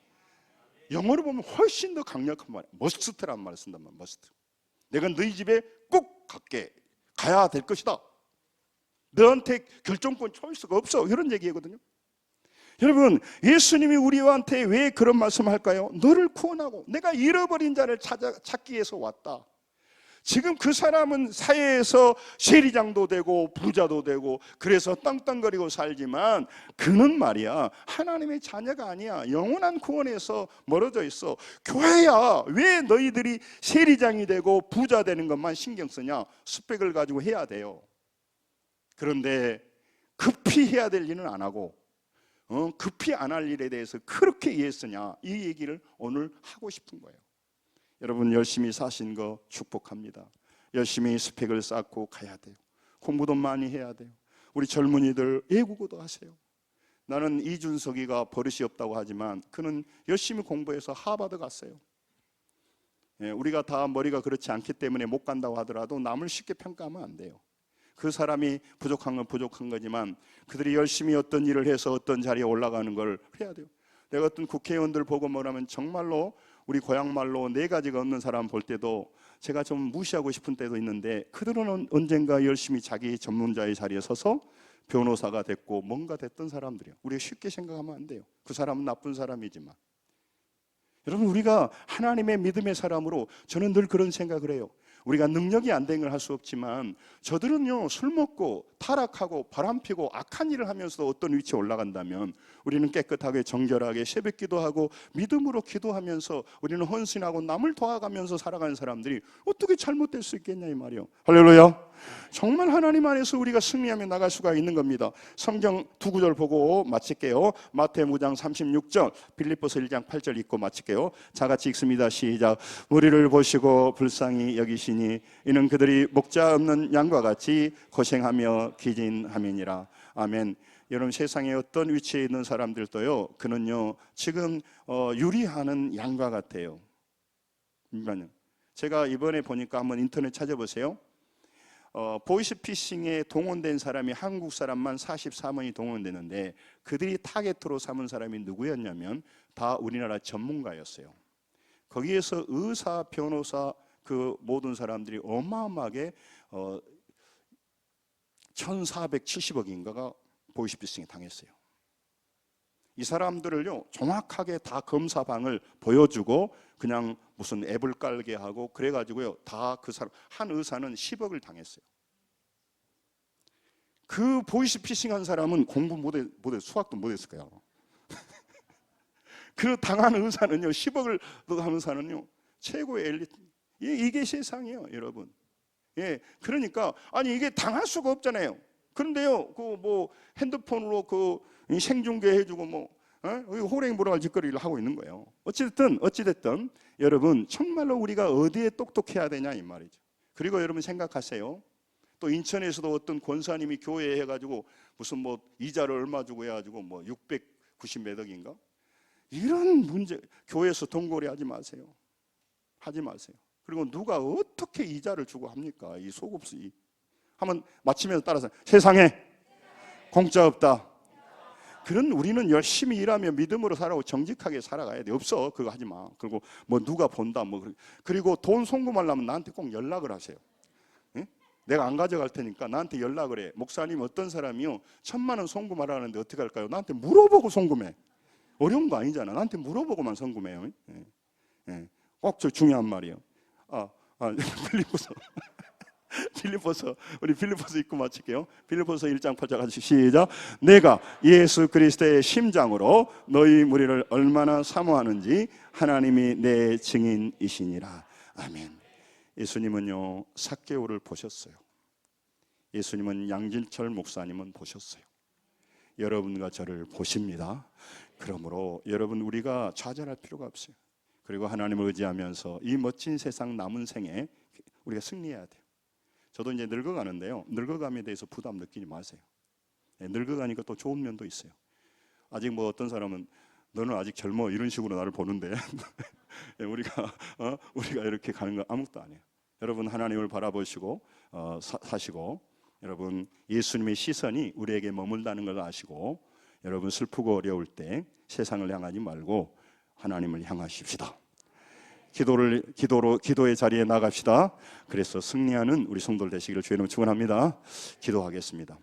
영어로 보면 훨씬 더 강력한 말. 머스트란 말을 쓴단 말이야. 머스트. 내가 너희 집에 꼭 가야 될 것이다. 너한테 결정권 초이스가 없어. 이런 얘기거든요. 여러분 예수님이 우리한테 왜 그런 말씀을 할까요? 너를 구원하고 내가 잃어버린 자를 찾기 위해서 왔다. 지금 그 사람은 사회에서 세리장도 되고 부자도 되고 그래서 땅땅거리고 살지만 그는 말이야 하나님의 자녀가 아니야. 영원한 구원에서 멀어져 있어. 교회야 왜 너희들이 세리장이 되고 부자 되는 것만 신경 쓰냐. 스펙을 가지고 해야 돼요. 그런데 급히 해야 될 일은 안 하고 급히 안 할 일에 대해서 그렇게 애쓰냐 이 얘기를 오늘 하고 싶은 거예요. 여러분 열심히 사신 거 축복합니다. 열심히 스펙을 쌓고 가야 돼요. 공부도 많이 해야 돼요. 우리 젊은이들 외국어도 하세요. 나는 이준석이가 버릇이 없다고 하지만 그는 열심히 공부해서 하버드 갔어요. 우리가 다 머리가 그렇지 않기 때문에 못 간다고 하더라도 남을 쉽게 평가하면 안 돼요. 그 사람이 부족한 건 부족한 거지만 그들이 열심히 어떤 일을 해서 어떤 자리에 올라가는 걸 해야 돼요. 내가 어떤 국회의원들 보고 뭐라면 정말로 우리 고향말로 네 가지가 없는 사람 볼 때도 제가 좀 무시하고 싶은 때도 있는데 그들은 언젠가 열심히 자기 전문자의 자리에 서서 변호사가 됐고 뭔가 됐던 사람들이에요. 우리가 쉽게 생각하면 안 돼요. 그 사람은 나쁜 사람이지만 여러분, 우리가 하나님의 믿음의 사람으로 저는 늘 그런 생각을 해요. 우리가 능력이 안 된 걸 할 수 없지만 저들은요, 술 먹고 타락하고 바람피고 악한 일을 하면서도 어떤 위치에 올라간다면 우리는 깨끗하게 정결하게 새벽 기도하고 믿음으로 기도하면서 우리는 헌신하고 남을 도와가면서 살아가는 사람들이 어떻게 잘못될 수 있겠냐 이 말이요. 할렐루야. 정말 하나님 안에서 우리가 승리하며 나갈 수가 있는 겁니다. 성경 두 구절 보고 마칠게요. 마태복음 5장 36절, 빌립보서 1장 8절 읽고 마칠게요. 자, 같이 읽습니다. 시작. 우리를 보시고 불쌍히 여기시니 이는 그들이 목자 없는 양과 같이 고생하며 기진함이니라. 아멘. 여러분, 세상에 어떤 위치에 있는 사람들도요, 그는요 지금 유리하는 양과 같아요. 제가 이번에 보니까 한번 인터넷 찾아보세요. 보이스피싱에 동원된 사람이 한국 사람만 44명이 동원되는데 그들이 타겟으로 삼은 사람이 누구였냐면 다 우리나라 전문가였어요. 거기에서 의사, 변호사, 그 모든 사람들이 어마어마하게 1470억인가가 보이스피싱에 당했어요. 이 사람들을요 정확하게 다 검사방을 보여주고 그냥 무슨 앱을 깔게 하고 그래가지고요 다 그 사람 한 의사는 10억을 당했어요. 그 보이스피싱한 사람은 공부 못해 수학도 못했을 거야. 그 당한 의사는요 10억을 당한 의사는요 최고의 엘리트. 이게 세상이에요, 여러분. 예, 그러니까 아니 이게 당할 수가 없잖아요. 그런데요, 그 뭐 핸드폰으로 그 생중계 해주고 뭐 호랭이 보라갈 짓거리를 하고 있는 거예요. 어찌됐든 여러분 정말로 우리가 어디에 똑똑해야 되냐 이 말이죠. 그리고 여러분 생각하세요. 또 인천에서도 어떤 권사님이 교회에 해가지고 무슨 뭐 이자를 얼마 주고 해가지고 뭐 690몇 억인가 이런 문제 교회에서 돈거래 하지 마세요. 하지 마세요. 그리고 누가 어떻게 이자를 주고 합니까? 이 속없이 한번 마치면서 따라서 세상에 공짜 없다. 그런 우리는 열심히 일하며 믿음으로 살아고 정직하게 살아가야 돼. 없어 그거 하지 마. 그리고 뭐 누가 본다 뭐 그리고 돈 송금하려면 나한테 꼭 연락을 하세요. 응? 내가 안 가져갈 테니까 나한테 연락을 해. 목사님 어떤 사람이요 1000만 원 송금하라는데 어떻게 할까요? 나한테 물어보고 송금해. 어려운 거 아니잖아. 나한테 물어보고만 송금해요. 예. 예. 꼭 저 중요한 말이에요. 우리 빌립보서 읽고 마칠게요. 빌립보서 1장 8절 같이 시작. 내가 예수 그리스도의 심장으로 너희 무리를 얼마나 사모하는지 하나님이 내 증인이시니라. 아멘. 예수님은요 삭개오를 보셨어요. 예수님은 양진철 목사님은 보셨어요. 여러분과 저를 보십니다. 그러므로 여러분 우리가 좌절할 필요가 없어요. 그리고 하나님을 의지하면서 이 멋진 세상 남은 생에 우리가 승리해야 돼요. 저도 이제 늙어가는데요. 늙어감에 대해서 부담 느끼지 마세요. 늙어가니까 또 좋은 면도 있어요. 아직 뭐 어떤 사람은 너는 아직 젊어 이런 식으로 나를 보는데 우리가 이렇게 가는 건 아무것도 아니에요. 여러분 하나님을 바라보시고 사시고 여러분 예수님의 시선이 우리에게 머물다는 걸 아시고 여러분 슬프고 어려울 때 세상을 향하지 말고 하나님을 향하십시다. 기도의 자리에 나갑시다. 그래서 승리하는 우리 성도들 되시기를 주의 이름으로 축원합니다. 기도하겠습니다.